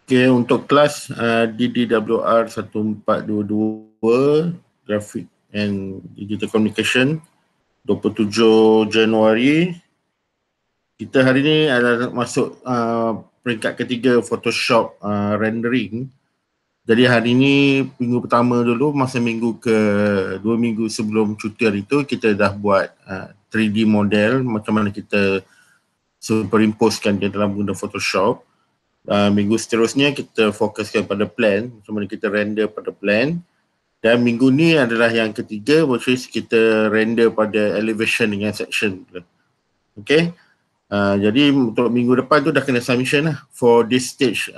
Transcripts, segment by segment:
Okay, untuk kelas DDWR 1422 Graphic and Digital Communication 27 Januari. Kita hari ni adalah masuk peringkat ketiga Photoshop rendering. Jadi hari ni minggu pertama dulu, masa minggu ke 2 minggu sebelum cuti hari tu, kita dah buat 3D model macam mana kita superimposekan dia dalam guna Photoshop. Minggu seterusnya kita fokuskan pada plan, macam mana kita render pada plan. Dan minggu ni adalah yang ketiga, which is kita render pada elevation dengan section. Okay. Jadi untuk minggu depan tu dah kena submission lah for this stage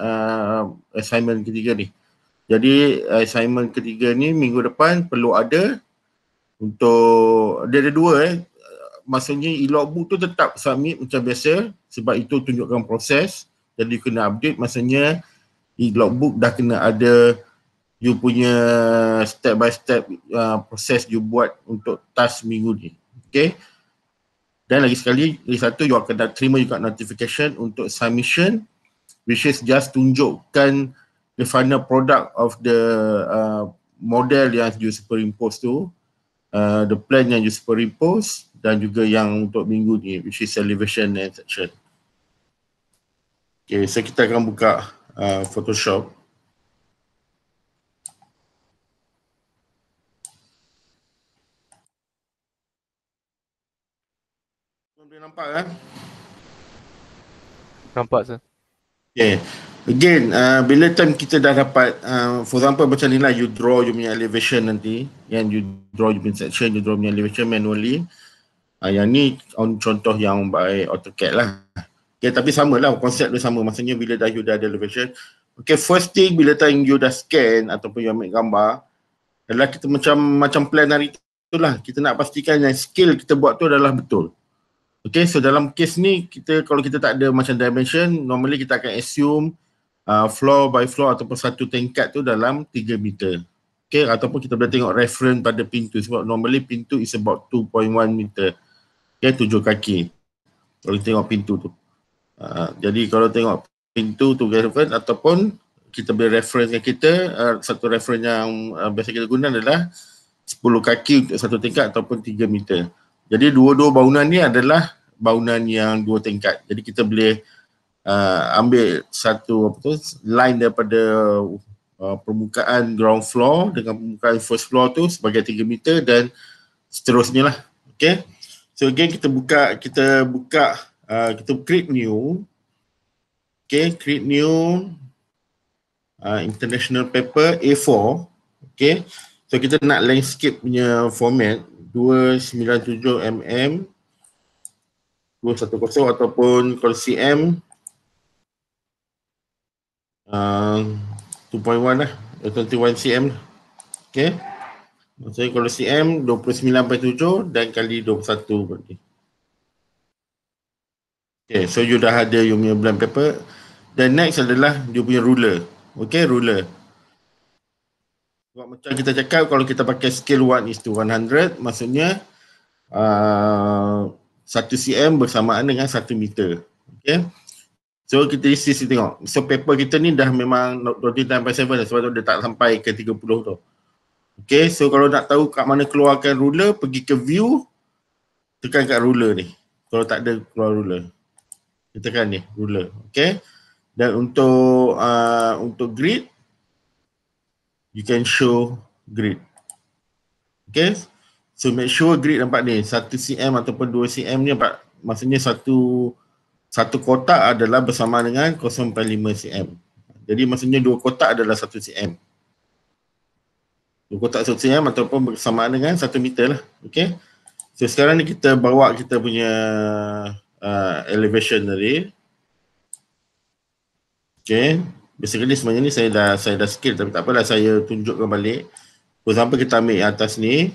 assignment ketiga ni. Jadi assignment ketiga ni minggu depan perlu ada untuk, dia ada dua maksudnya e-logbook tu tetap submit macam biasa sebab itu tunjukkan proses. Jadi kena update, maksudnya e-logbook dah kena ada you punya step by step proses you buat untuk task minggu ni. Okay. Dan lagi sekali, lagi satu, you akan terima juga notification untuk submission, which is just tunjukkan the final product of the model yang you superimpose tu, the plan yang you superimpose, dan juga yang untuk minggu ni, which is elevation and section. Okay, so kita akan buka Photoshop. Boleh nampak kan? Nampak, sir. Okay. Again, bila time kita dah dapat, for example macam ni lah, you draw you punya elevation nanti, yang you draw you punya section, you draw punya elevation manually. Yang ni contoh yang by AutoCAD lah. Okay, tapi sama lah, konsep dia sama. Maksudnya bila dah you dah ada elevation. Okay, first thing bila time you dah scan ataupun you ambil gambar, adalah kita macam plan hari tu lah. Kita nak pastikan yang scale kita buat tu adalah betul. Okay, so dalam case ni, kalau kita tak ada macam dimension, normally kita akan assume floor by floor ataupun satu tingkat tu dalam 3 meter. Okay, ataupun kita boleh tengok reference pada pintu sebab normally pintu is about 2.1 meter. Okay, 7 kaki. Kalau kita tengok pintu tu. Jadi kalau tengok pintu tu reference ataupun kita boleh reference dengan kita, satu reference yang biasa kita guna adalah 10 kaki untuk satu tingkat ataupun 3 meter. Jadi dua-dua bangunan ni adalah bangunan yang 2 tingkat. Jadi kita boleh ambil satu line daripada permukaan ground floor dengan permukaan first floor tu sebagai 3 meter dan seterusnya lah. Okay. So again kita create new. Okay, create new international paper A4. Okay. So kita nak landscape punya format 297 mm 210 ataupun kalau cm 2.1 lah, 21 cm. Okay. Maksudnya kalau cm 29.7 dan kali 21 berarti. Okay, so you dah ada you punya blank paper. Dan next adalah you punya ruler. Okay, ruler. Macam kita cakap, kalau kita pakai scale 1:100, maksudnya 1 cm bersamaan dengan 1 meter. Okay. So kita sisi tengok. So paper kita ni dah memang 29.7 sebab tu dia tak sampai ke 30 tu. Okay, so kalau nak tahu kat mana keluarkan ruler, pergi ke view, tekan kat ruler ni. Kalau tak ada keluar ruler, kita tekan ni, ruler. Okay. Dan untuk grid, you can show grid. Okay. So make sure grid nampak ni, 1 cm ataupun 2 cm ni nampak, maksudnya satu kotak adalah bersama dengan 0.5 cm. Jadi maksudnya 2 kotak adalah 1 cm. 2 kotak 1 cm ataupun bersamaan dengan 1 meter lah. Okay. So sekarang ni kita bawa kita punya elevation tadi. Okay. Basically sebenarnya ni saya dah scale, tapi tak apalah, saya tunjukkan balik. For example kita ambil yang atas ni.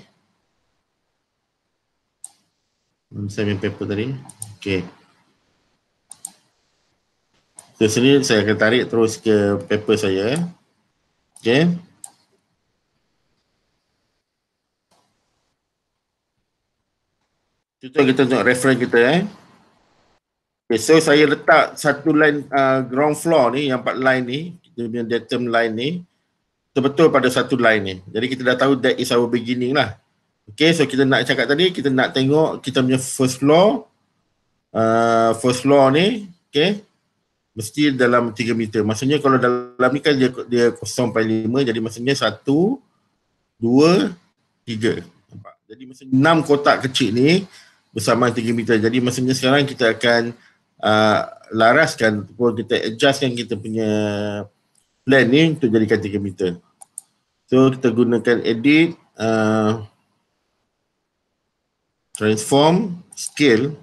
Saya ambil paper tadi. Okay. So sini saya akan tarik terus ke paper saya. Okay. Contoh kita tengok reference kita Okay, so saya letak satu line ground floor ni, yang 4 line ni, dia punya datum line ni betul-betul pada satu line ni. Jadi kita dah tahu that is our beginning lah. Okay, so kita nak cakap tadi, kita nak tengok kita punya first floor ni, okay, mesti dalam 3 meter. Maksudnya kalau dalam ni kan dia 0.5, jadi maksudnya 1, 2, 3. Nampak? Jadi maksudnya 6 kotak kecil ni bersama 3 meter. Jadi maksudnya sekarang kita akan laraskan ataupun kita adjustkan kita punya plan ni untuk jadikan 3 meter. So kita gunakan edit, transform, scale.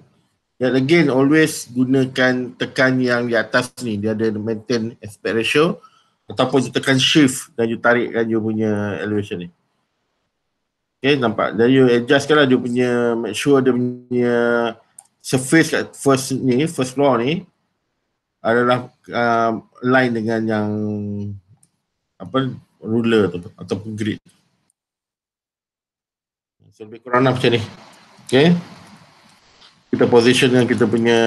Dan again always gunakan tekan yang di atas ni, dia ada maintain aspect ratio, ataupun you tekan shift dan you tarikkan you punya elevation ni. Okay, nampak? Dan you adjustkan lah dia punya, make sure dia punya surface kat first floor ni adalah line dengan yang ruler tu ataupun grid. So lebih kurang lah macam ni. Okay, kita position dengan kita punya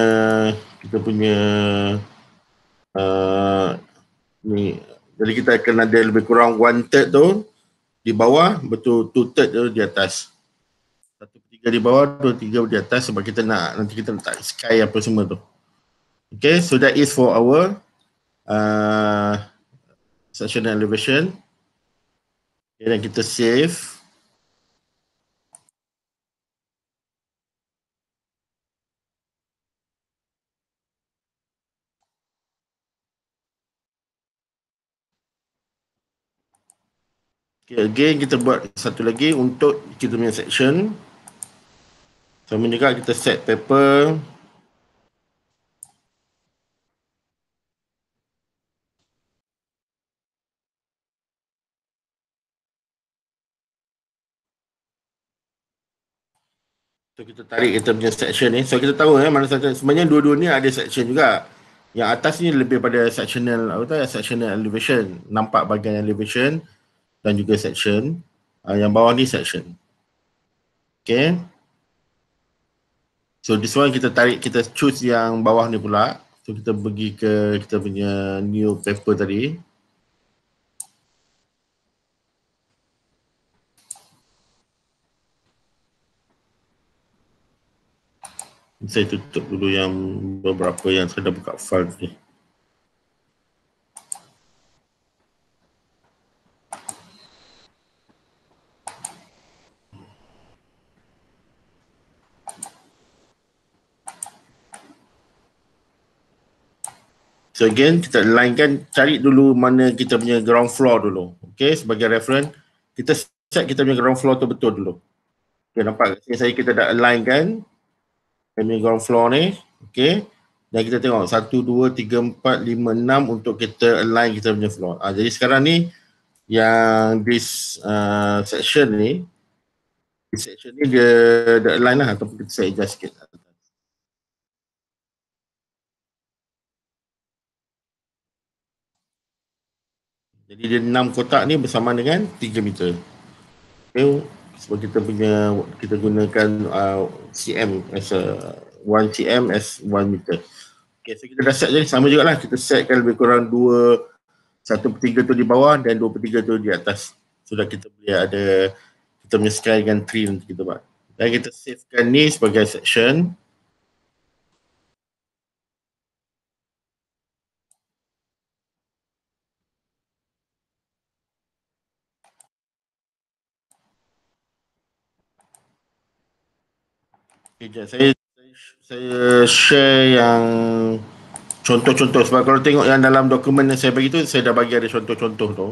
ni. Jadi kita akan ada lebih kurang 1/3 tu di bawah, betul 2/3 tu di atas. 1/3 di bawah, 2/3 di atas, sebab kita nak nanti kita letak sky apa semua tu. Okay, so that is for our section elevation. Okay, dan kita save. Okay, again kita buat satu lagi untuk kita punya section. Sama juga kita set paper. So kita tarik kita punya section ni. So kita tahu mana section. Sebenarnya dua-dua ni ada section juga. Yang atas ni lebih pada sectional elevation. Nampak bahagian elevation dan juga section. Yang bawah ni section. Okay. So this one kita tarik, kita choose yang bawah ni pula. So kita pergi ke kita punya new paper tadi. Saya tutup dulu yang beberapa yang saya dah buka file ni. So again, kita align-kan, cari dulu mana kita punya ground floor dulu. Okay, sebagai reference, kita set kita punya ground floor tu betul dulu. Okay, nampak? Kita dah align-kan kita punya ground floor ni. Okay, dan kita tengok 1, 2, 3, 4, 5, 6 untuk kita align kita punya floor. Jadi sekarang ni, yang this section ni dia dah align lah, ataupun kita set adjust sikit. Jadi dia 6 kotak ni bersama dengan 3 meter. Okay, sebab kita gunakan cm as 1 cm as 1 meter. Okay, so kita dah set je, sama juga lah. Kita setkan lebih kurang 1/3 tu di bawah dan 2/3 tu di atas. Sudah kita boleh ada kita punya sky dengan tree nanti kita buat. Dan kita savekan ni sebagai section. Okay, saya share yang contoh-contoh, sebab kalau tengok yang dalam dokumen yang saya bagi tu, saya dah bagi ada contoh-contoh tu.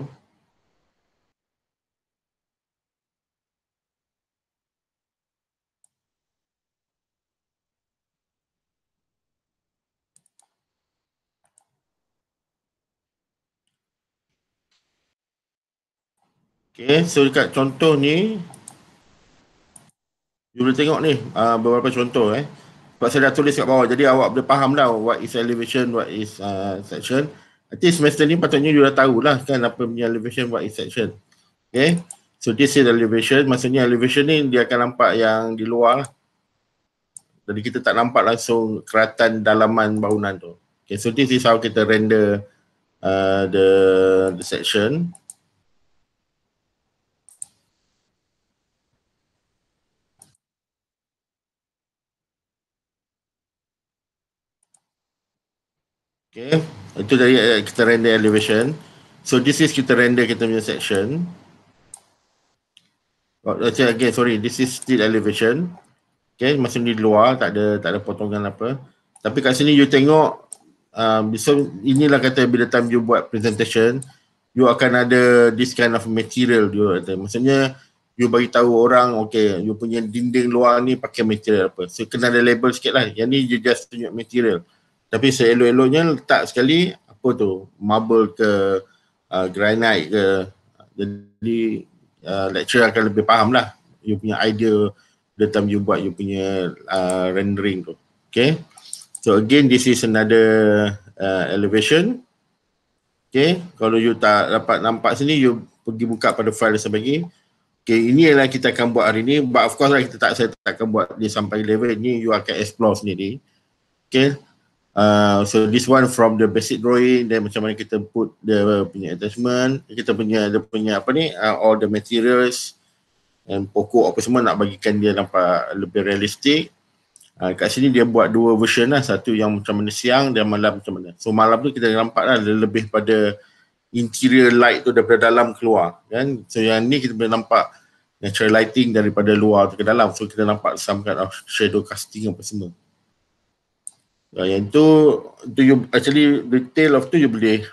Okay, so dekat contoh ni, you boleh tengok ni beberapa contoh sebab saya dah tulis kat bawah, jadi awak boleh faham dah what is elevation, what is section. Nanti semester ni patutnya you dah tahulah kan apa punya elevation, what is section. Okay, so this is elevation, maksudnya elevation ni dia akan nampak yang di luar lah. Jadi kita tak nampak langsung keratan dalaman bangunan tu. Okay, so this is how kita render the section. Okay, itu dari kita render elevation. So this is kita render kita punya section. Again, sorry, this is still elevation. Okay, masa ni di luar, tak ada potongan apa. Tapi kat sini you tengok, so inilah kata bila time you buat presentation, you akan ada this kind of material dia kata. Maksudnya you bagi tahu orang, okay, you punya dinding luar ni pakai material apa. So kena ada label sikit lah. Yang ni you just tunjuk material. Tapi seelok-eloknya letak sekali apa tu, marble ke granite ke. Jadi lecturer akan lebih faham lah you punya idea the time you buat you punya rendering tu. Okay. So again, this is another elevation. Okay. Kalau you tak dapat nampak sini, you pergi buka pada file saya bagi. Okay, ini adalah kita akan buat hari ni. But of course lah, saya tak akan buat dia sampai level ni. You akan explore sendiri. Okay. So this one from the basic drawing, dan macam mana kita put the punya attachment, kita punya apa ni, all the materials dan pokok apa semua nak bagikan dia nampak lebih realistik. Kat sini dia buat dua version lah, satu yang macam mana siang dan malam macam mana. So malam tu kita nampak lah lebih pada interior light tu daripada dalam keluar kan. So yang ni kita boleh nampak natural lighting daripada luar tu ke dalam. So kita nampak some kind of shadow casting apa semua. Yang tu you actually detail of tu you boleh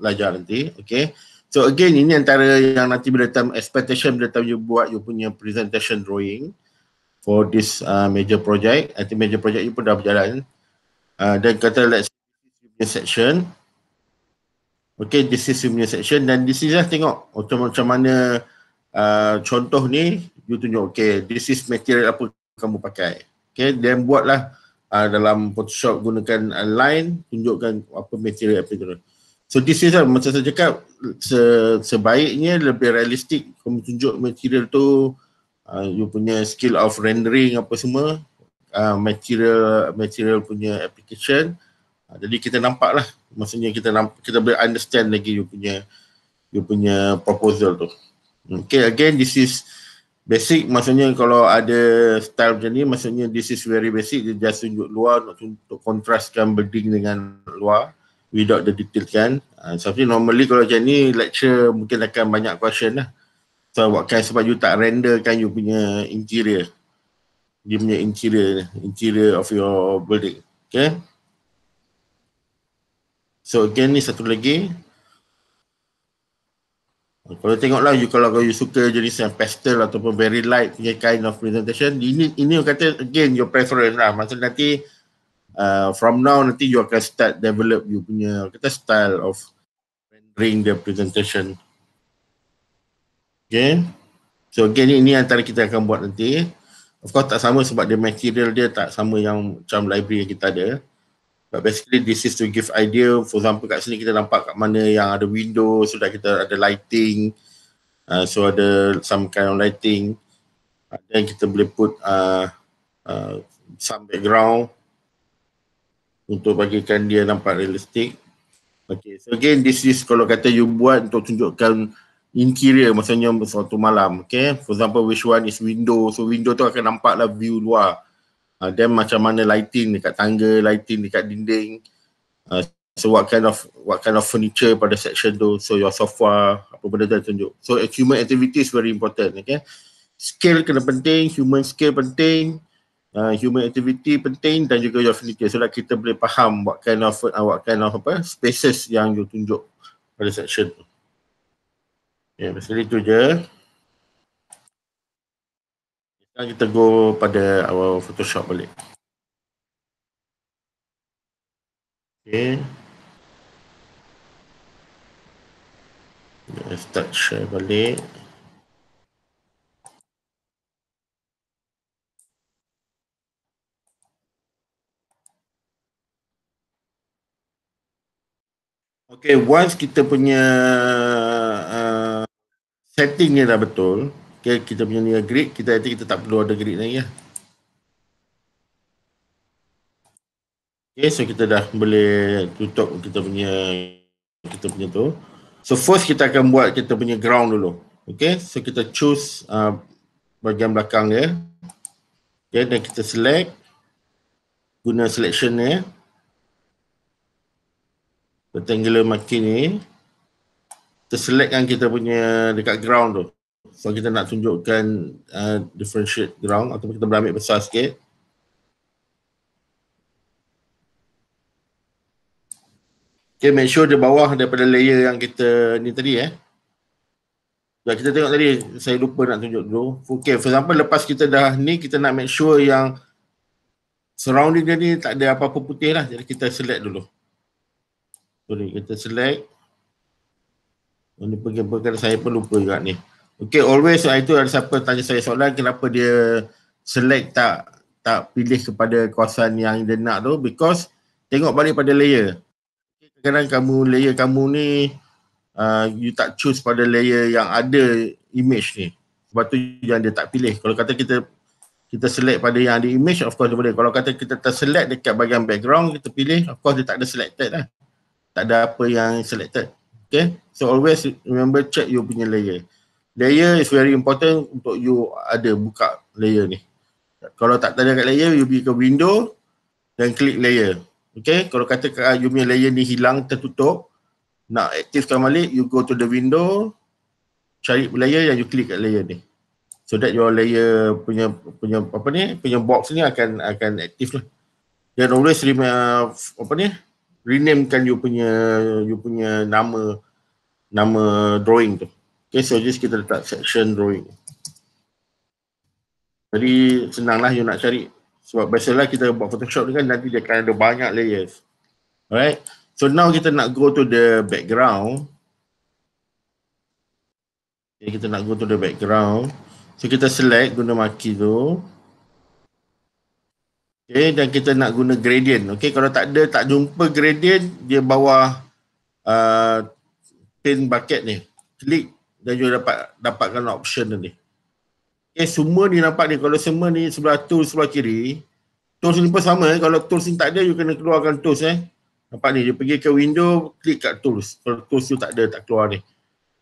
belajar nanti. Okay. So again, ini antara yang nanti bila time expectation, bila time you buat you punya presentation drawing for this major project. I think major project you pun dah berjalan. Dan kata let's say section. Okay, this is your section dan this is lah tengok macam mana contoh ni you tunjuk, okay, this is material apa kamu pakai. Okay, then buatlah dalam Photoshop gunakan line, tunjukkan apa material apa itu. So this is lah, macam saya cakap, sebaiknya lebih realistik kamu tunjuk material tu, you punya skill of rendering apa semua, material punya application. Jadi kita nampak lah, maksudnya kita boleh understand lagi you punya proposal tu. Okay, again this is basic, maksudnya kalau ada style macam ni, maksudnya this is very basic, dia just tunjuk luar untuk kontraskan building dengan luar without the detail kan. Tapi normally kalau macam ni lecture mungkin akan banyak question lah. So what kind, sebab you tak render kan you punya interior, dia punya interior of your building. Okay. So again ni satu lagi. Kalau tengoklah kalau you suka jenis yang pastel ataupun very light punya kind of presentation, ini kata again your preference lah. Maksud nanti from now nanti you akan start develop you punya kata style of rendering the presentation. Okay. So again ini antara kita akan buat nanti. Of course tak sama sebab the material dia tak sama yang macam library yang kita ada. But basically this is to give idea. For example kat sini kita nampak kat mana yang ada window, sudah kita ada lighting, so ada some kind of lighting, dan kita boleh put some background untuk bagikan dia nampak realistik. Okay, so again this is kalau kata you buat untuk tunjukkan interior, maksudnya suatu malam. Okay, for example which one is window, so window tu akan nampaklah view luar. Then macam mana lighting dekat tangga, lighting dekat dinding. So what kind of furniture pada section tu. So your sofa, apa benda tu tunjuk. So human activity is very important. Okay. Scale kena penting, human scale penting, human activity penting dan juga your furniture. So that kita boleh faham what kind of apa spaces yang you tunjuk pada section tu. Ya, basically itu je. Sekarang kita go pada our Photoshop balik. Okay. Start share balik. Okay, once kita punya setting ni dah betul, okay, kita punya ni grid, kita tak perlu ada grid lagi lah. Okay, so kita dah boleh tutup kita punya kita punya tu. So first kita akan buat kita punya ground dulu. Okay, so kita choose bahagian belakang dia. Okay, dan kita select, guna selection ni, rectangular marquee ni. Kita selectkan kita punya dekat ground tu. So kita nak tunjukkan differentiate ground, ataupun kita boleh ambil besar sikit. Okay, make sure dia bawah daripada layer yang kita ni tadi Ya, kita tengok tadi, saya lupa nak tunjuk dulu. Okay, for example, lepas kita dah ni, kita nak make sure yang surrounding dia ni tak ada apa-apa putih lah. Jadi kita select dulu. Sorry, kita select. Ini pergi saya pun lupa juga ni. Okay, always itu ada siapa tanya saya soalan kenapa dia select tak pilih kepada kawasan yang dia nak tu, because tengok balik pada layer. Kadang-kadang layer kamu ni you tak choose pada layer yang ada image ni. Sebab tu yang dia tak pilih. Kalau kata kita select pada yang ada image, of course dia boleh. Kalau kata kita terselect dekat bahagian background, kita pilih, of course dia tak ada selected lah. Tak ada apa yang selected. Okay, so always remember check you punya layer. Layer is very important untuk you ada buka layer ni. Kalau tak ada kat layer, you pergi ke window dan klik layer. Okay, kalau kata you punya layer ni hilang, tertutup, nak aktifkan balik, you go to the window, cari layer yang you klik kat layer ni. So that your layer punya apa ni, punya box ni akan aktif lah. Dan always renamekan you punya nama drawing tu. Okay, so just kita letak section drawing. Jadi senanglah you nak cari. Sebab biasalah kita buat Photoshop ni kan nanti dia akan ada banyak layers. Alright. So now kita nak go to the background. Okay, kita nak go to the background. So kita select guna marquee tu. Okay, dan kita nak guna gradient. Okay, kalau tak jumpa gradient, dia bawah paint bucket ni. Klik dan you dapatkan option ni. Okay, semua ni nampak ni. Kalau semua ni sebelah tools sebelah kiri, tools ni pun sama. Kalau tools ni tak ada, you kena keluarkan tools Nampak ni, dia pergi ke window, klik kat tools. Kalau tools tu tak keluar ni.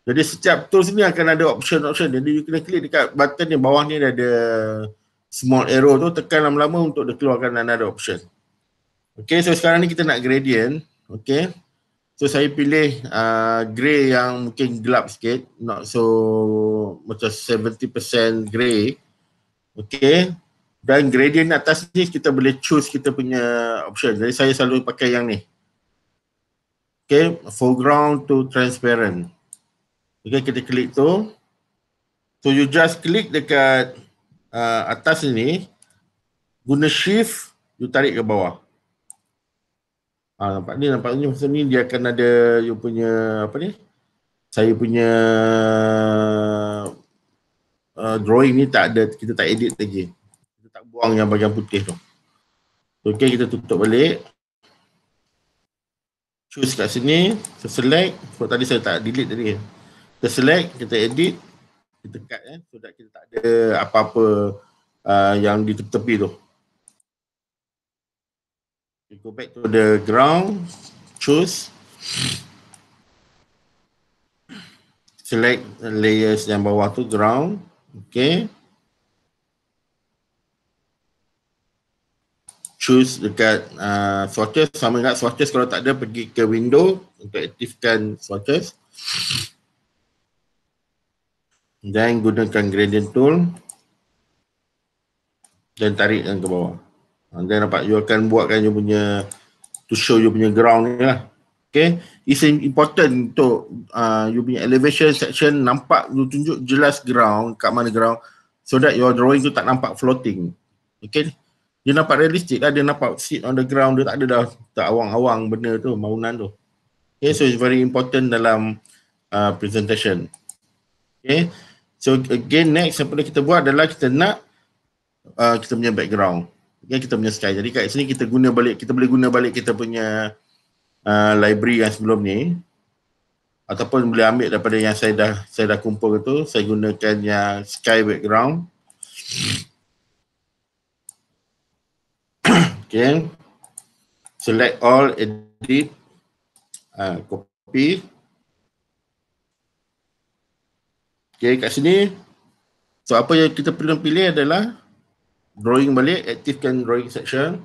Jadi setiap tools ni akan ada option. Jadi you kena klik dekat button ni, bawah ni ada small arrow tu, tekan lama-lama untuk dia keluarkan another option. Okay, so sekarang ni kita nak gradient. Okay, so saya pilih grey yang mungkin gelap sikit, not so macam 70% grey. Okay, dan gradient atas ni kita boleh choose kita punya option. Jadi saya selalu pakai yang ni. Okay, foreground to transparent. Okay, kita klik tu. So you just klik dekat atas ni, guna shift, you tarik ke bawah. Nampak ni masa ni dia akan ada you punya apa ni? Saya punya drawing ni tak ada, kita tak edit lagi. Kita tak buang yang bahagian putih tu. Okay, kita tutup balik. Choose kat sini, kita select. So tadi saya tak delete tadi. Kita select, kita edit, kita cut so that kita tak ada apa-apa yang di tepi tu. We go back to the ground, choose, select layers yang bawah tu ground, okay. Choose dekat swatches, sama dengan swatches, kalau tak ada pergi ke window untuk aktifkan swatches. Dan gunakan gradient tool dan tarikkan ke bawah. Dan nampak you akan buatkan you punya, to show you punya ground ni lah. Okay, it's important untuk you punya elevation section nampak, you tunjuk jelas ground, kat mana ground, so that your drawing tu tak nampak floating. Okay, dia nampak realistik lah, dia nampak sit on the ground, dia tak ada dah tak awang-awang benda tu, bangunan tu. Okay, so it's very important dalam presentation. Okay, so again next apa yang kita buat adalah kita nak kita punya background. Okay, kita punya sky. Jadi kat sini kita boleh guna balik kita punya library yang sebelum ni, ataupun boleh ambil daripada yang saya dah kumpul tu. Saya gunakan yang sky background. Okay, select all, edit, copy. Okay, kat sini. So, apa yang kita perlu pilih adalah drawing balik, aktifkan drawing section.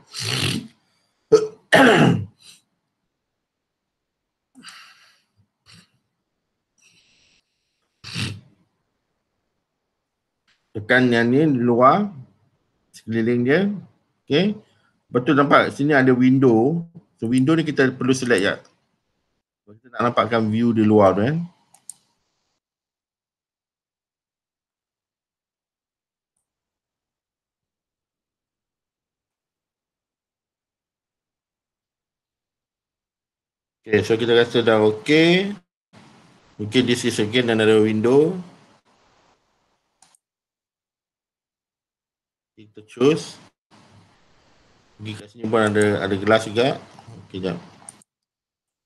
Tekan yang ni di luar, sekeliling dia. Okay. Betul nampak sini ada window. So, window ni kita perlu select ya. Kita nak nampakkan view di luar tu kan. Okay, so kita rasa dah okay. Okay, this is again another window. Kita choose. Pergi kat sini pun ada gelas juga. Okay, jap.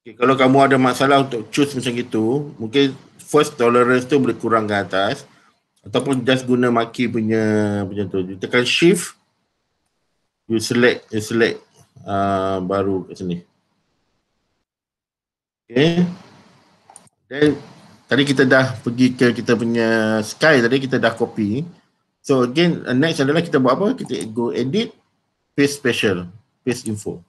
Okay, kalau kamu ada masalah untuk choose macam gitu, mungkin first tolerance tu boleh kurang ke atas. Ataupun just guna maki punya tu. You tekan shift, you select baru kat sini. Okay. Then tadi kita dah pergi ke kita punya sky tadi, kita dah copy. So again, next adalah kita buat apa? Kita go edit, paste special, paste info.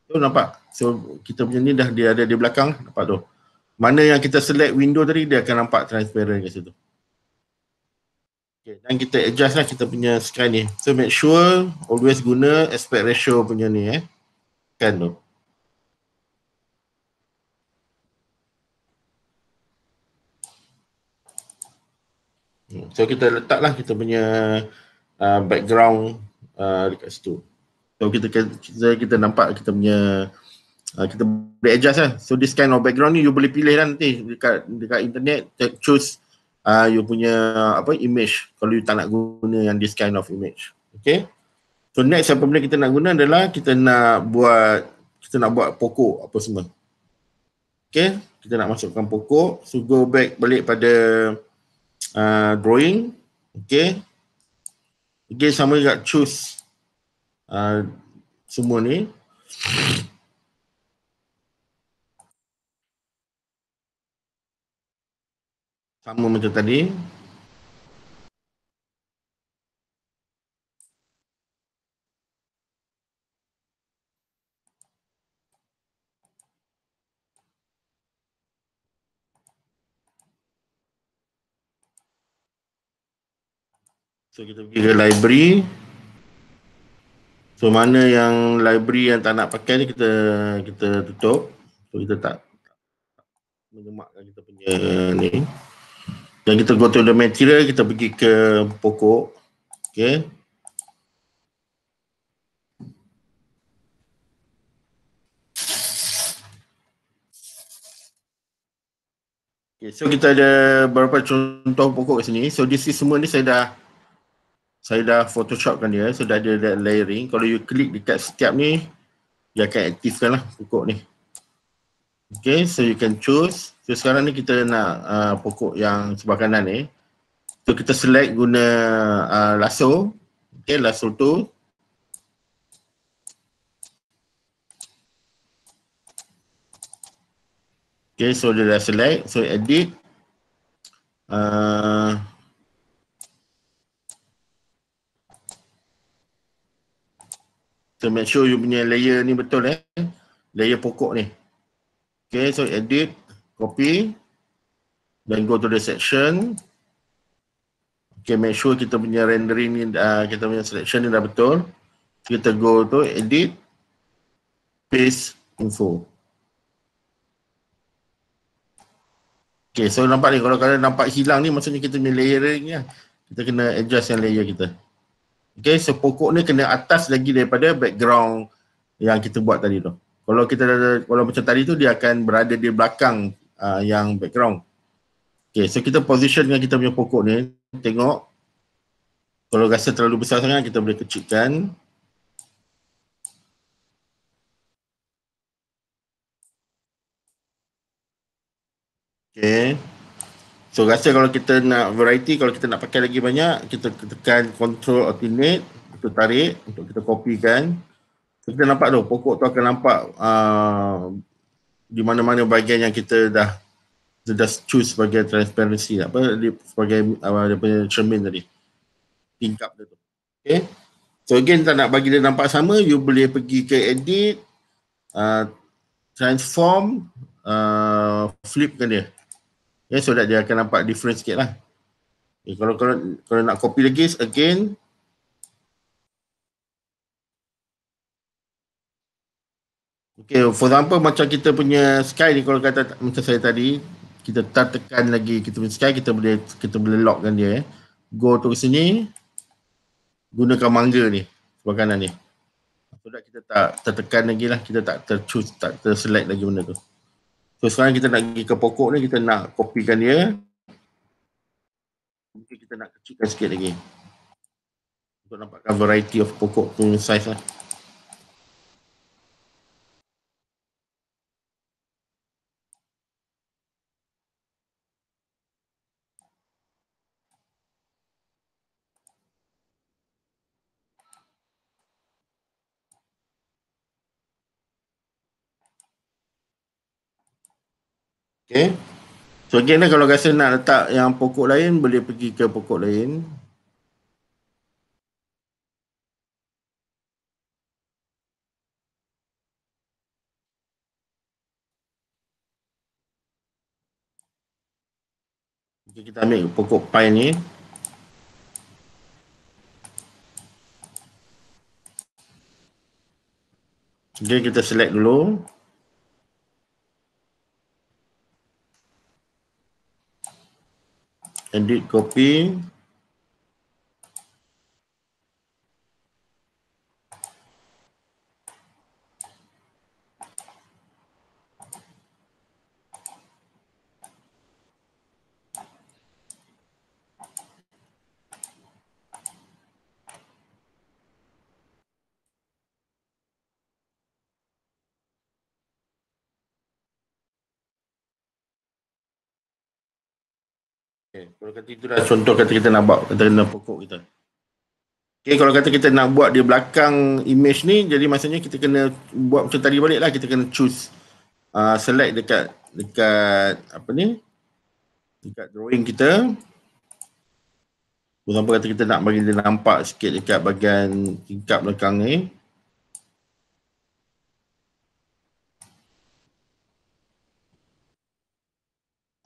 So nampak? So kita punya ni dah dia ada di belakang, nampak tu. Mana yang kita select window tadi, dia akan nampak transparent kat situ. Okay, dan kita adjust lah kita punya sky ni. So make sure always guna aspect ratio punya ni kan tu. So kita letaklah kita punya background dekat situ. So kita nampak kita punya kita boleh adjust lah. So this kind of background ni you boleh pilih lah nanti dekat internet, choose you punya image kalau you tak nak guna yang this kind of image. Okay. So next apa benda kita nak guna adalah kita nak buat pokok apa semua. Okay. Kita nak masukkan pokok. So go back balik pada drawing. Okay. Again sama juga choose semua ni. Sama macam tadi. So kita pergi ke library. So mana yang library yang tak nak pakai ni kita tutup. So kita tak menyemakkan kita punya ni. Dan kita go to the material, kita pergi ke pokok. Okay. Okay, so kita ada beberapa contoh pokok kat sini. So this is semua ni saya dah photoshopkan dia. So dah ada layering. Kalau you klik dekat setiap ni, dia akan aktifkan lah pokok ni. Okay, so you can choose. So sekarang ni kita nak pokok yang sebelah kanan ni. So kita select guna lasso. Okay, lasso tu. Okay, so dia dah select. So edit. So make sure you punya layer ni betul layer pokok ni. Okay, so edit, copy. Then go to the section. Okay, make sure kita punya rendering ni, kita punya selection ni dah betul. Kita go to edit, paste info. Okay, so nampak ni, kalau kalian nampak hilang ni, maksudnya kita punya layering ni lah. Kita kena adjust yang layer kita. Okay, so pokok ni kena atas lagi daripada background yang kita buat tadi tu. Kalau macam tadi tu, dia akan berada di belakang yang background. Okay, so kita positionkan kita punya pokok ni. Tengok. Kalau rasa terlalu besar sangat, kita boleh kecilkan. Okay. So rasa kalau kita nak variety, kalau kita nak pakai lagi banyak, kita tekan Ctrl Alternate, kita tarik untuk kita copykan. So kita nampak tu, pokok tu akan nampak di mana-mana bahagian yang kita dah choose sebagai transparency sebagai dia punya cermin tadi, tingkap dia tu. Okay. So again, tak nak bagi dia nampak sama, you boleh pergi ke edit, transform, flipkan dia. Okay, so that dia akan nampak different sikit lah. Okay, kalau nak copy lagi, again, okay, for example macam kita punya sky ni, kalau kata macam saya tadi, kita tekan lagi kita punya sky, kita boleh lockkan dia. Go to sini, gunakan mangga ni sebelah kanan ni. So that kita tak tertekan lagi lah, kita tak terselect lagi benda tu. So sekarang kita nak pergi ke pokok ni, kita nak copykan dia. Mungkin kita nak kecilkan sikit lagi untuk nampakkan variety of pokok punya size lah. Okay. So again lah, kalau rasa nak letak yang pokok lain, boleh pergi ke pokok lain. Okay, kita ambil pokok pine ni. Okay, kita select dulu. Edit, copy. Okay, kalau kata itu dah contoh kata kita nak buat kata pokok kita. Okay, kalau kata kita nak buat di belakang image ni, jadi maksudnya kita kena buat macam tadi balik lah, kita kena choose select dekat apa ni, dekat drawing kita. Sampai kata kita nak bagi dia nampak sikit dekat bahagian tingkap belakang ni.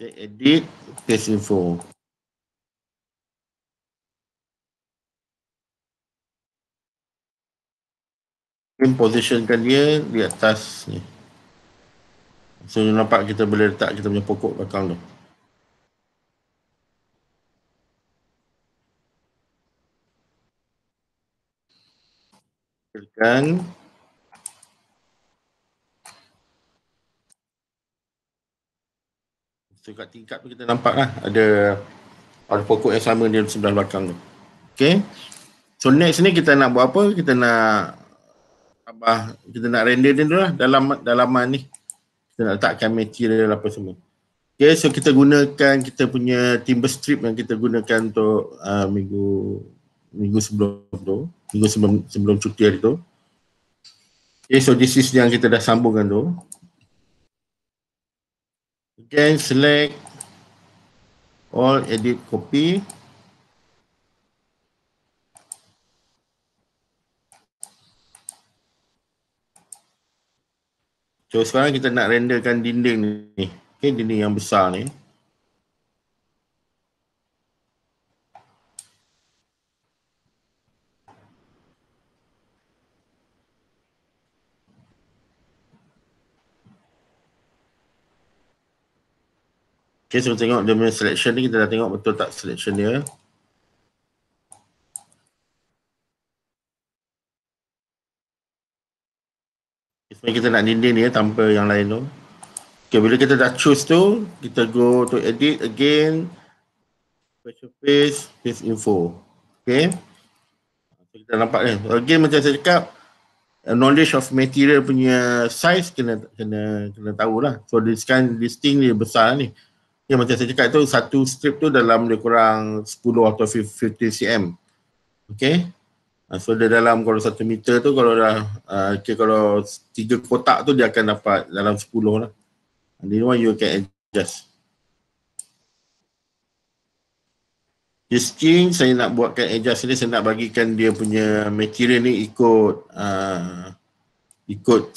Okay, edit, paste info. Positionkan dia di atas ni. So nampak kita boleh letak kita punya pokok belakang tu. Tekan. So kat tingkap tu kita nampak lah ada pokok yang sama di sebelah belakang tu. Okay. So next ni kita nak buat apa? Kita nak render dia dulu lah dalaman ni. Kita nak letakkan material apa semua. Okay, so kita gunakan kita punya timber strip yang kita gunakan untuk minggu sebelum tu. Minggu sebelum cuti hari tu. Okay, so this is yang kita dah sambungkan tu. Again, select all, edit, copy. So sekarang kita nak renderkan dinding ni. Okay, dinding yang besar ni. Okay, so tengok dia punya selection ni, kita dah tengok betul tak selection dia. Sebenarnya kita nak dinding ni tanpa yang lain tu. Okay, bila kita dah choose tu, kita go to edit again. Special paste info. Okay. So, kita nampak ni. Again macam saya cakap, knowledge of material punya size kena tahulah. So this thing ni besar ni. Ya, macam saya cakap tu, satu strip tu dalam lebih kurang 10 atau 15 cm. Okay. So dia dalam kalau 1 meter tu, kalau dah kalau 3 kotak tu dia akan dapat dalam 10 lah. This one you can adjust. This skin saya nak buatkan adjust ni, saya nak bagikan dia punya material ni ikut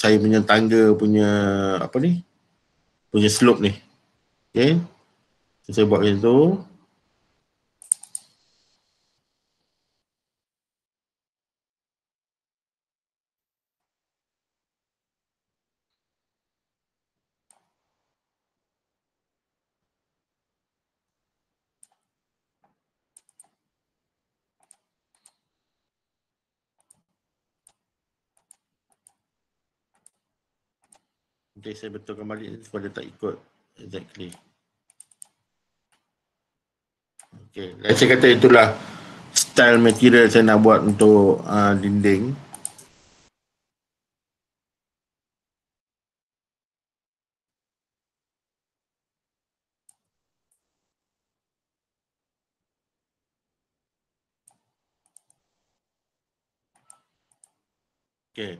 saya punya tangga punya apa ni, punya slope ni. Okay, so, saya buat macam tu. Okay, saya betulkan balik supaya tak ikut exactly. Okay, saya kata itulah style material saya nak buat untuk dinding. Okay.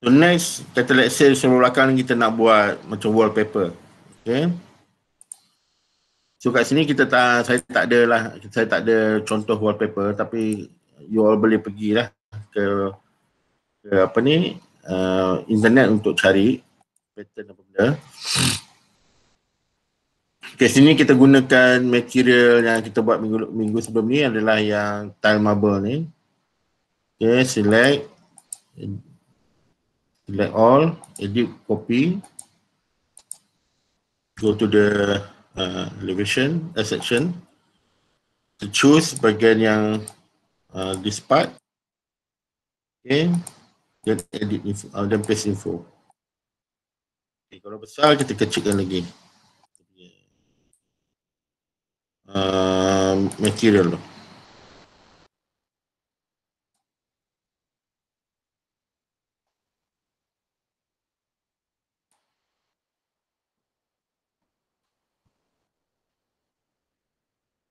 So next, kata let's say sebelah belakang kita nak buat macam wallpaper. Okay. So kat sini saya tak ada contoh wallpaper, tapi you all boleh pergilah ke apa ni, internet untuk cari pattern apa benda. Okay, sini kita gunakan material yang kita buat minggu sebelum ni adalah yang tile marble ni. Okay, select all, edit, copy, go to the elevation section, to choose bahagian yang this part. Okay, then edit info, then paste info. Okay, kalau besar kita kecilkan lagi material tu.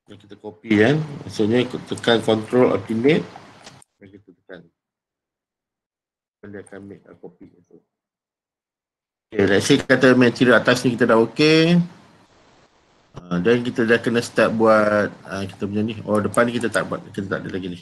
Yang kita copy kan, maksudnya tekan control alternate dan kita tekan, dia akan make a copy itu. Okay, let's say kata material atas ni kita dah okay, dan kita dah kena start buat kita punya ni. Oh, depan ni kita tak buat, kita tak ada lagi ni.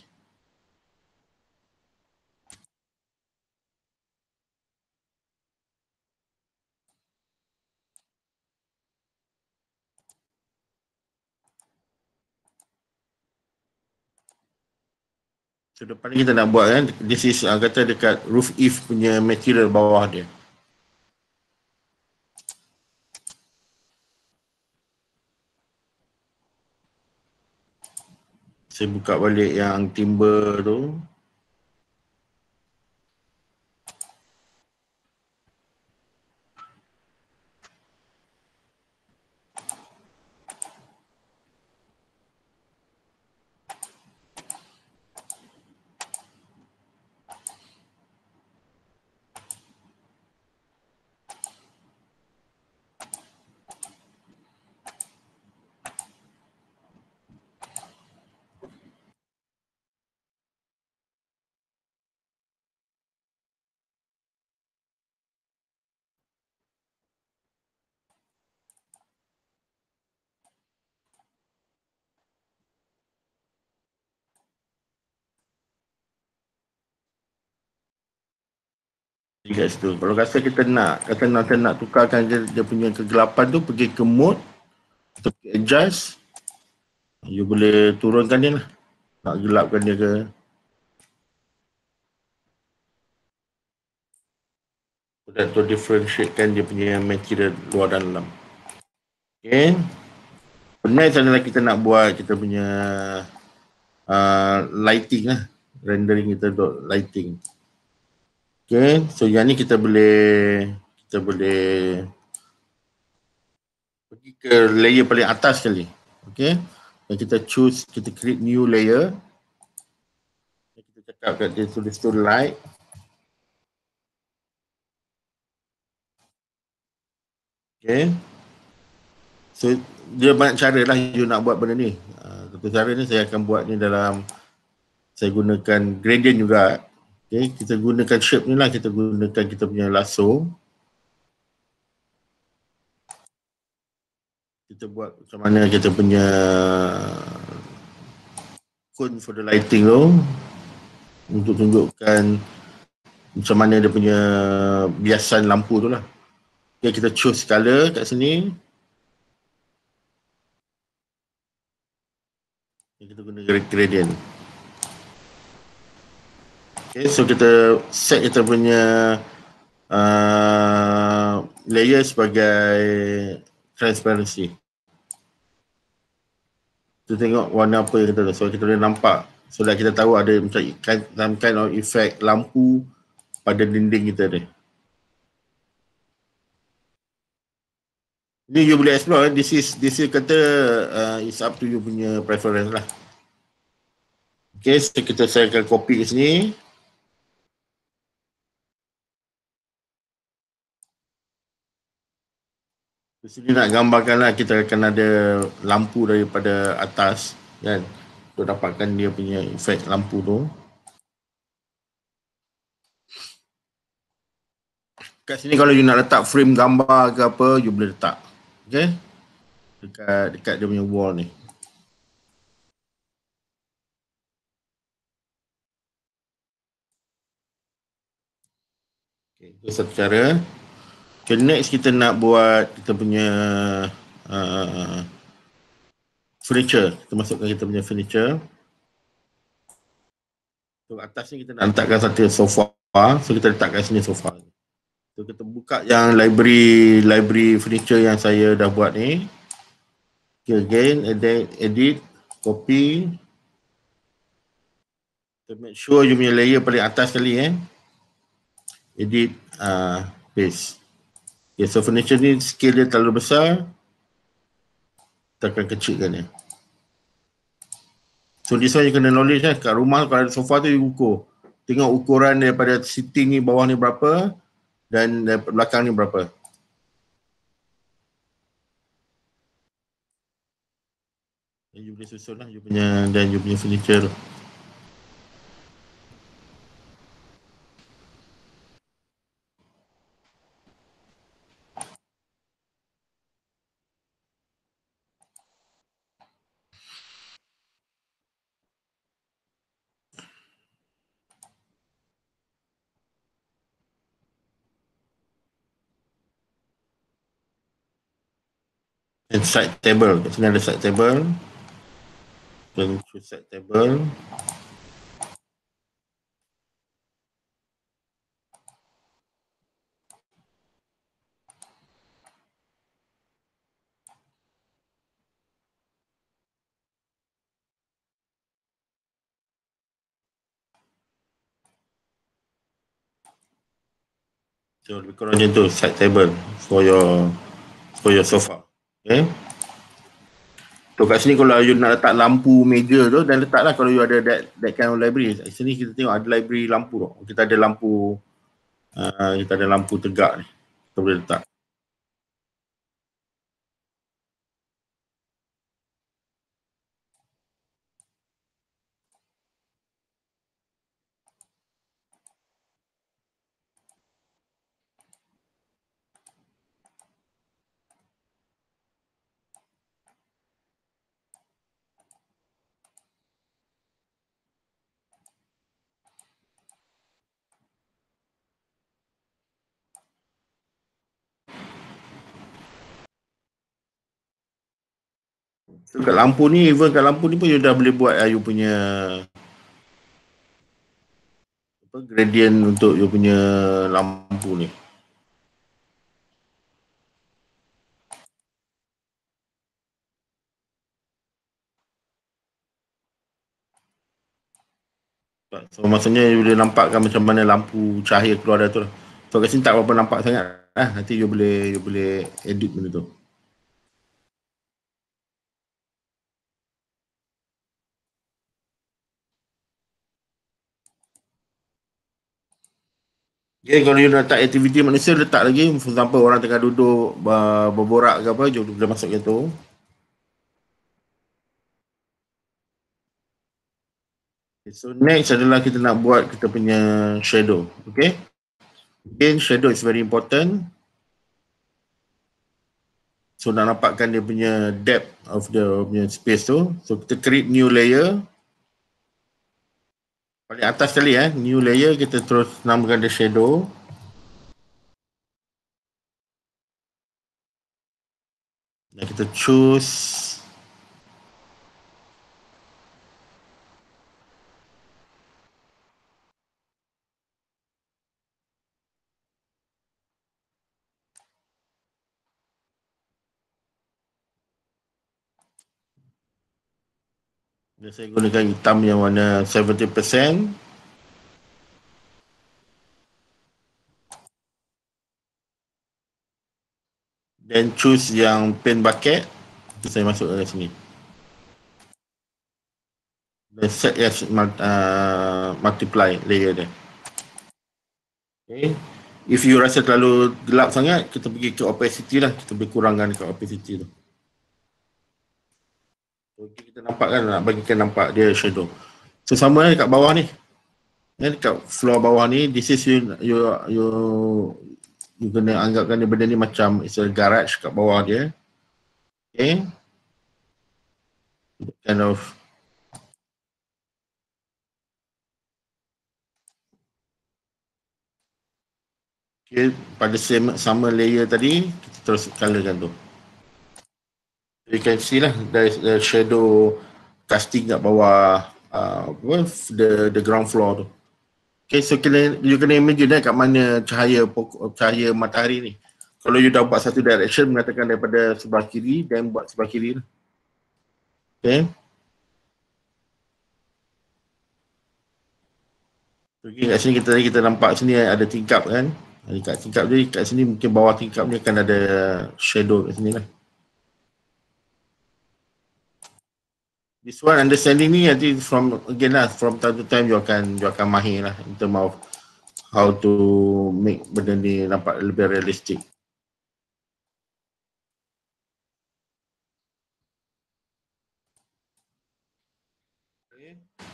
So depan ni kita nak buat kan, this is kata dekat roof eave punya material bawah dia. Saya buka balik yang timber tu. Kat situ. Kalau rasa kita nak tukarkan dia punya kegelapan tu, pergi ke mode, adjust, you boleh turunkan dia lah, nak gelapkan dia ke. Untuk differentiatekan dia punya material luar dan dalam. Okay. Next adalah kita nak buat kita punya lighting lah, rendering kita untuk lighting. Okay, so yang ni kita boleh pergi ke layer paling atas sekali. Okay, dan kita choose, kita create new layer. Kita cakap kat dia tulis tu light. Okay, so dia banyak cara lah you nak buat benda ni. Satu cara ni saya akan buat ni dalam, saya gunakan gradient juga. Okay, kita gunakan shape ni lah, kita gunakan kita punya lasso. kita buat macam mana kita punya cone for the lighting tu untuk tunjukkan macam mana dia punya biasan lampu tu lah. Okay, kita choose color kat sini. Kita guna gradient. Okay, so kita set kita punya layer sebagai transparency. Kita tengok warna apa yang kita tahu. So kita boleh nampak. So that kita tahu ada macam some kind of effect lampu pada dinding kita ni. Ni you boleh explore. This is kata it's up to you punya preference lah. Okay, so kita akan copy ke sini. Di sini nak gambarkan lah kita akan ada lampu daripada atas kan, untuk dapatkan dia punya efek lampu tu. Kat sini kalau you nak letak frame gambar ke apa, you boleh letak. Okay, dekat dia punya wall ni. Okay, itu satu cara. Okay, next kita nak buat kita punya furniture. Kita masukkan kita punya furniture. So atas ni kita nak letakkan satu sofa. So kita letakkan sini sofa. So kita buka yang library furniture yang saya dah buat ni. Okay, again, edit, copy. So make sure you punya layer paling atas sekali Edit, paste. Okay, so furniture ni scale dia terlalu besar. Kita akan kecilkan dia. So this one you kena knowledge kat rumah kalau ada sofa tu you ukur. Tengok ukuran daripada seating ni bawah ni berapa dan belakang ni berapa. Dan you boleh susun lah you punya furniture tu. And side table. Kat sini ada side table. Dan choose side table. So lebih kurang macam tu, side table for your sofa. Okay. So kat sini kalau you nak letak lampu meja tu, dan letaklah kalau you ada that kind of library. Kat sini kita tengok ada library lampu tu. Kita ada lampu tegak ni. Kita boleh letak. So kat lampu ni, even kat lampu ni pun you dah boleh buat you punya gradient untuk you punya lampu ni. So maksudnya you boleh nampakkan macam mana lampu cahaya keluar dari tu lah. So kat sini tak berapa nampak sangat nanti you boleh edit benda tu. Okay, kalau you nak letak aktiviti manusia, letak lagi. For example, orang tengah duduk berborak ke apa, you boleh masuk ke tu. Okay, so next adalah kita nak buat kita punya shadow. Okay. Again, shadow is very important. So nak nampakkan dia punya depth of the punya space tu. So kita create new layer. Paling atas sekali new layer, kita terus namakan dia shadow. Dan kita choose dan saya gunakan hitam yang warna 70%. Dan choose yang pen bucket. Itu saya masuk ke sini. Dan set as multiply layer dia. Okay. If you rasa terlalu gelap sangat, kita pergi ke opacity lah. Kita boleh kurangkan ke opacity tu. Okay, kita nampak kan, nak bagikan nampak dia shadow. So sama dekat bawah ni. Dekat floor bawah ni, this is you kena anggapkan dia benda ni macam it's a garage kat bawah dia. Okay. Kind of okay, pada sama layer tadi, kita terus colorkan tu. You can see lah, there is the shadow casting kat bawah the ground floor tu. Okay, so you kena imagine kat mana cahaya matahari ni. Kalau you dah buat satu direction, mengatakan daripada sebelah kiri, then buat sebelah kiri lah. Okay. Okay, kat sini kita nampak sini ada tingkap kan. Kat tingkap ni, kat sini mungkin bawah tingkap ni akan ada shadow kat sini lah. This one understanding ni nanti from time to time you akan mahir lah in term of how to make benda ni nampak lebih realistik.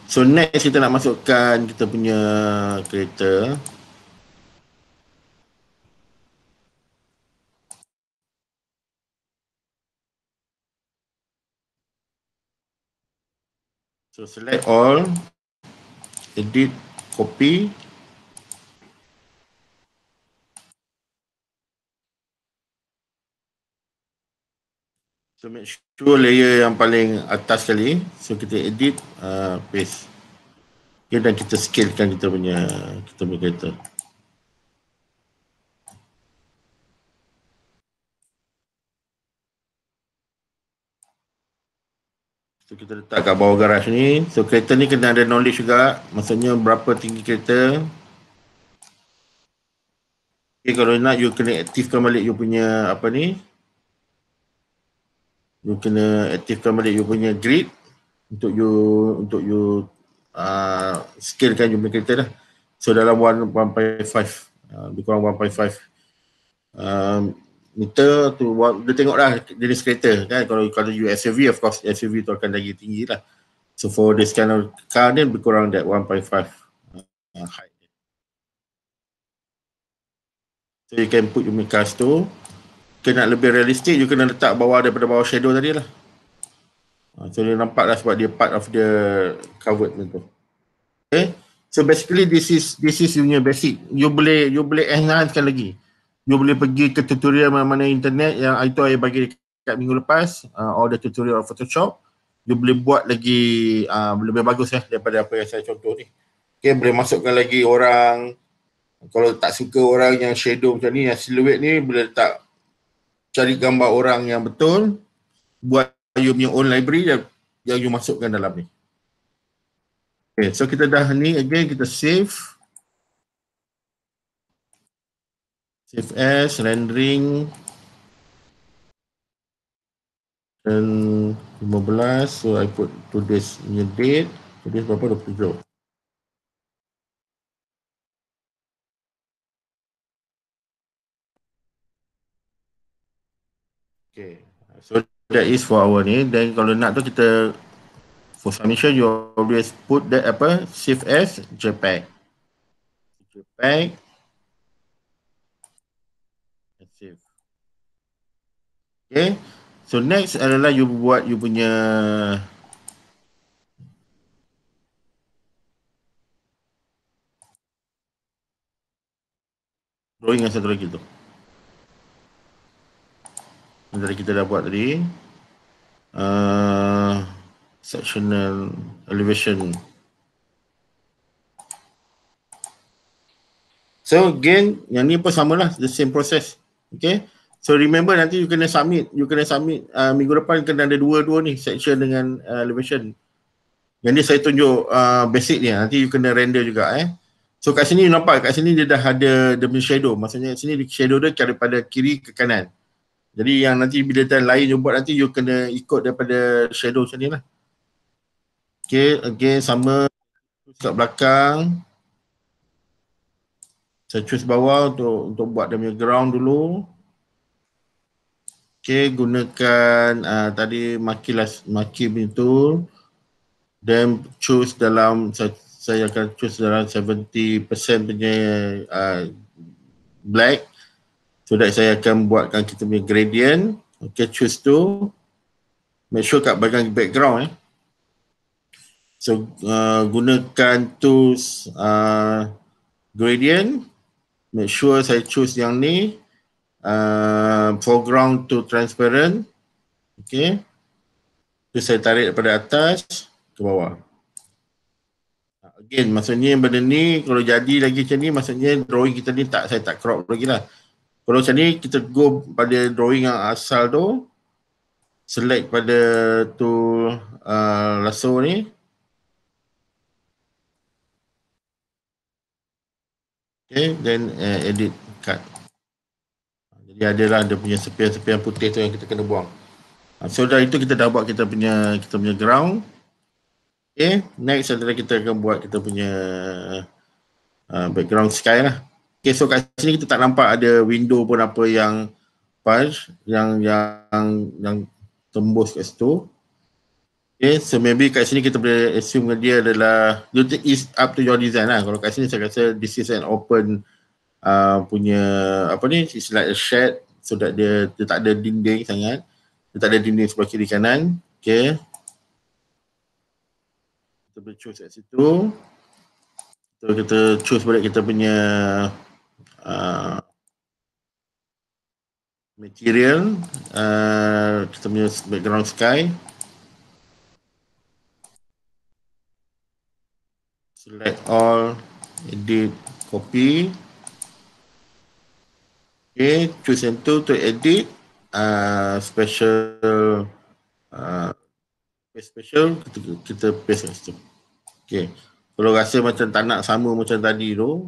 So next kita nak masukkan kita punya kereta. So select all, edit, copy. So make sure layer yang paling atas sekali. So kita edit, paste. Okay, dan kita scalekan kita punya kereta. So kita letak kat bawah garaj ni. So kereta ni kena ada knowledge juga. Maksudnya berapa tinggi kereta. Okay, kalau nak you kena aktifkan balik you punya apa ni. You kena aktifkan balik you punya grid untuk you scalekan you punya kereta dah. So dalam 1.5 lebih kurang 1.5 meter tu dia tengoklah jenis kereta kan. Kalau you SUV, of course SUV tu akan lagi tinggi lah. So for this kind of car ni lebih kurang that 1.5 height. So you can put your cars tu. Kena lebih realistik, you kena letak daripada bawah shadow tadi lah. So dia nampak lah sebab dia part of the covered tu. Okay. So basically this is punya basic. You boleh enhancekan lagi. You boleh pergi ke tutorial mana-mana internet yang itu saya bagi dekat minggu lepas, all the tutorial of Photoshop. You boleh buat lagi lebih bagus daripada apa yang saya contoh ni. Okay, boleh masukkan lagi orang. Kalau tak suka orang yang shadow macam ni, yang silhouette ni, boleh letak cari gambar orang yang betul, buat you punya own library yang you masukkan dalam ni. Okay, so kita dah ni, again kita save as rendering dan 15, so I put today's new date, today's berapa, 27. Okay, so that is for our ni. Then kalau nak tu kita for submission you always put that save as JPEG. JPEG and save. Okay. So next adalah you buat you punya drawing yang satu lagi tu. Yang tadi kita dah buat tadi. Sectional elevation. So again, yang ni pun samalah, the same process. Okay. So remember nanti you kena submit minggu depan kena ada dua-dua ni, section dengan elevation. Yang ni saya tunjuk basic ni, nanti you kena render juga So kat sini you nampak, kat sini dia dah ada the shadow. Maksudnya sini shadow dia daripada kiri ke kanan. Jadi yang nanti bila time lain you buat nanti you kena ikut daripada shadow macam ni lah. Okay, again sama kat belakang. Saya choose bawah untuk buat dia punya ground dulu. Okay, gunakan tadi marquee itu. Then choose dalam, saya akan choose dalam 70% punya black. So that saya akan buatkan kita punya gradient. Okay, choose tu. Make sure kat bahagian background So gunakan tools gradient. Make sure saya choose yang ni. Foreground to transparent. Okay. Terus saya tarik daripada atas ke bawah. Again, maksudnya benda ni kalau jadi lagi macam ni, maksudnya drawing kita ni saya tak crop lagi lah. Kalau macam ni, kita go pada drawing yang asal tu, select pada tool lasso ni. Okay, then edit cut. Jadi adalah dia punya sepian-sepian putih tu yang kita kena buang. So dari itu kita dah buat kita punya ground. Okay, next adalah kita akan buat kita punya background sky lah. Okay, so kat sini kita tak nampak ada window pun apa yang punch, yang tembus kat situ. Okay, so maybe kat sini kita boleh assume dia adalah, is up to your design lah. Kalau kat sini saya rasa this is an open punya apa ni, it's like a shed, so that dia tak ada dinding sangat. Dia tak ada dinding sebelah kiri kanan. Okay. Kita boleh choose kat situ. So kita choose balik kita punya material, kita punya background sky. Select all, edit, copy. Okay, choose yang tu to edit. Special, kita paste kat situ. Okay, kalau rasa macam tak nak sama macam tadi tu,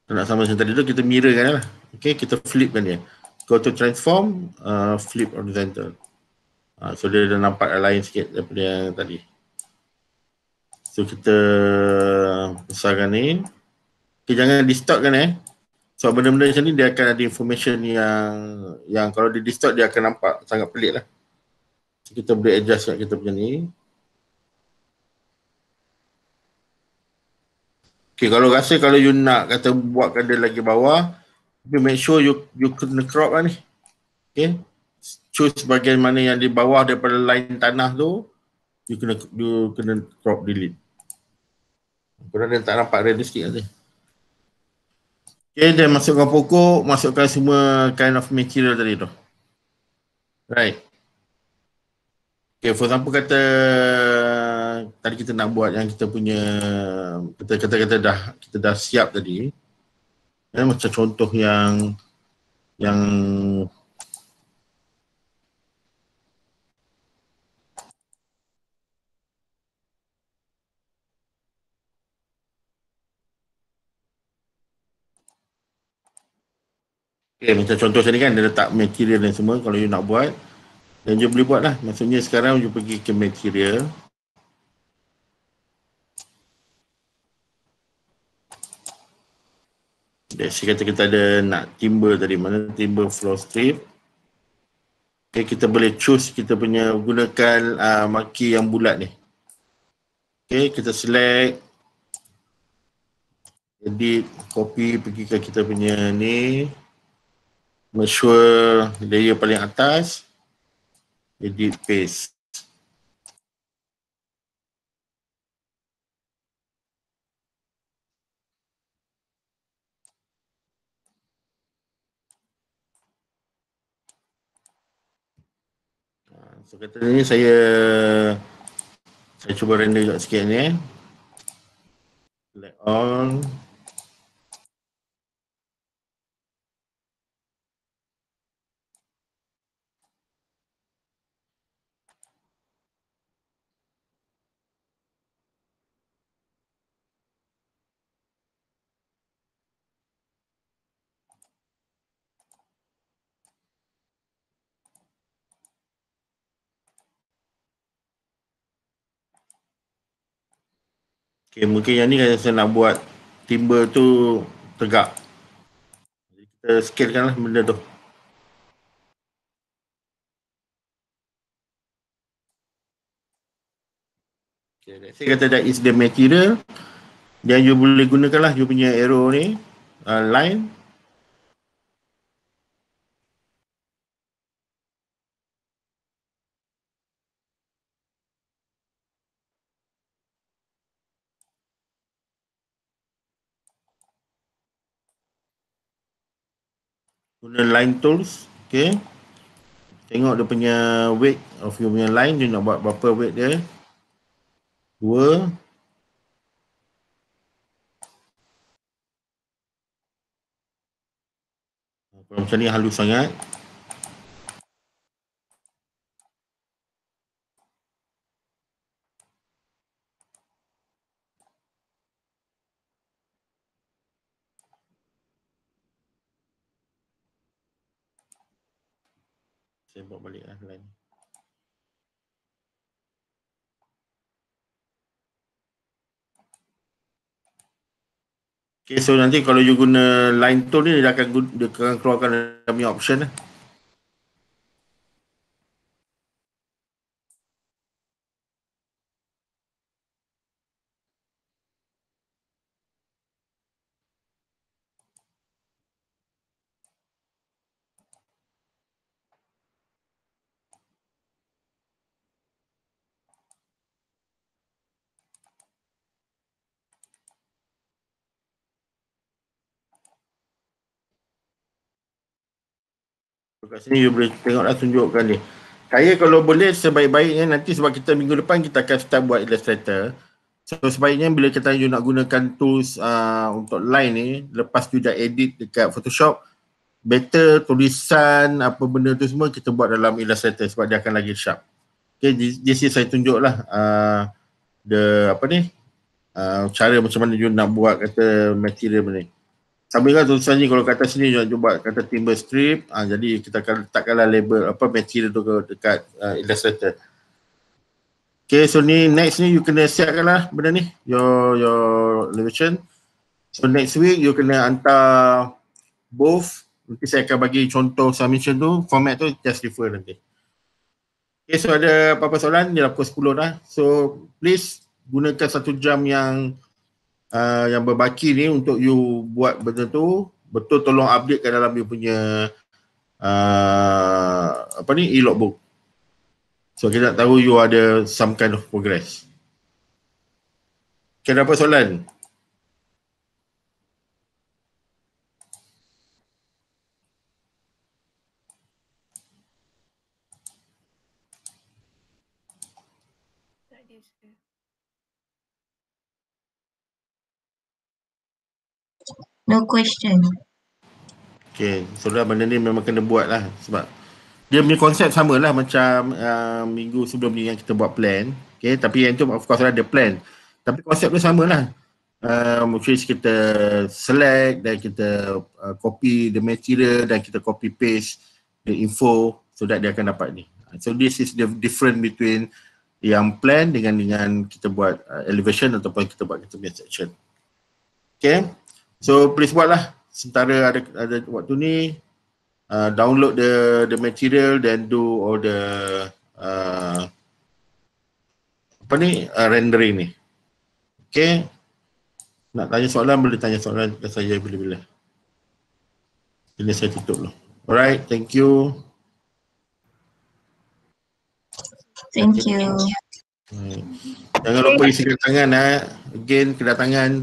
tak nak sama macam tadi tu, kita mirrorkan lah. Okay, kita flipkan dia. Go to transform, flip horizontal. So dia dah nampak lain sikit daripada yang tadi. So kita besarkan ni. Okay, jangan distortkan So benda-benda macam ni dia akan ada information yang kalau di distort dia akan nampak sangat pelik lah. So kita boleh adjust kat kita punya ni. Okay, kalau rasa kalau you nak kata buatkan dia lagi bawah, tapi make sure you kena crop lah ni. Okay, choose bahagian mana yang di bawah daripada line tanah tu, you kena crop delete. Korang dia tak nampak realistik nanti. Okay, then masukkan pokok, masukkan semua kind of material tadi tu. Right. Okay, for example kata tadi kita nak buat yang kita punya, kita dah siap tadi. Macam contoh yang okay, macam contoh tadi kan, dia letak material dan semua. Kalau you nak buat, dan you boleh buat lah. Maksudnya sekarang you pergi ke material. Let's say kata kita ada nak timber tadi, mana timber floor strip. Okay, kita boleh choose kita punya, gunakan marquee yang bulat ni. Okay, kita select. edit, copy pergi ke kita punya ni, make sure layer paling atas, edit, paste. So kata ni saya cuba render juga sikit ni. Select all. Okay, mungkin yang ni saya nak buat timber tu tegak. Kita scalekan lah benda tu. Okay, let's say kata that is the material. Dan you boleh gunakan lah you punya arrow ni, line. Guna line tools. Okay. Tengok dia punya weight of you punya line. Dia nak buat berapa weight dia. 2. Kalau macam ni halus sangat. Saya buat balik lah line. Okay, so nanti kalau you guna line tool ni, dia akan keluarkan dalam punya option lah. Kat sini you boleh tengoklah tunjukkan dia. Saya kalau boleh sebaik-baiknya nanti sebab kita minggu depan kita akan start buat Illustrator. So sebaiknya bila kita you nak gunakan tools untuk line ni, lepas tu dah edit dekat Photoshop, better tulisan apa benda tu semua kita buat dalam Illustrator sebab dia akan lagi sharp. Okay, this is saya tunjuklah the apa ni, cara macam mana you nak buat kata material ni. Sama juga tulisan ni kalau kata sini you buat kata timber strip, jadi kita akan letakkanlah label apa material tu dekat Illustrator. Okay, so ni next ni you kena siapkan lah benda ni, your elevation. So next week you kena hantar both. Nanti saya akan bagi contoh submission tu, format tu just refer nanti. Okay, so ada apa-apa soalan? Dia dah pukul 10 dah. So please gunakan 1 jam yang berbaki ni untuk you buat benda tu. Betul tolong updatekan dalam you punya apa ni, e-logbook. So kita nak tahu you ada some kind of progress. Okay, ada apa soalan? No question. Okay, so dah benda ni memang kena buat lah sebab dia punya konsep sama lah macam minggu sebelum ni yang kita buat plan. Okay, tapi yang tu of course ada plan. Tapi konsep dia sama lah. Mungkin kita select dan kita copy the material dan kita copy paste the info so that dia akan dapat ni. So this is the difference between yang plan dengan kita buat elevation ataupun kita buat kita punya section. Okay, so please buatlah sementara ada waktu ni. Download the material then do all the apa ni, rendering ni. Okay, Nak tanya soalan boleh tanya soalan ke saya bila-bila. Ini saya tutup dulu. Alright, thank you. Thank you. Jangan lupa isikan tangan. Again, kedatangan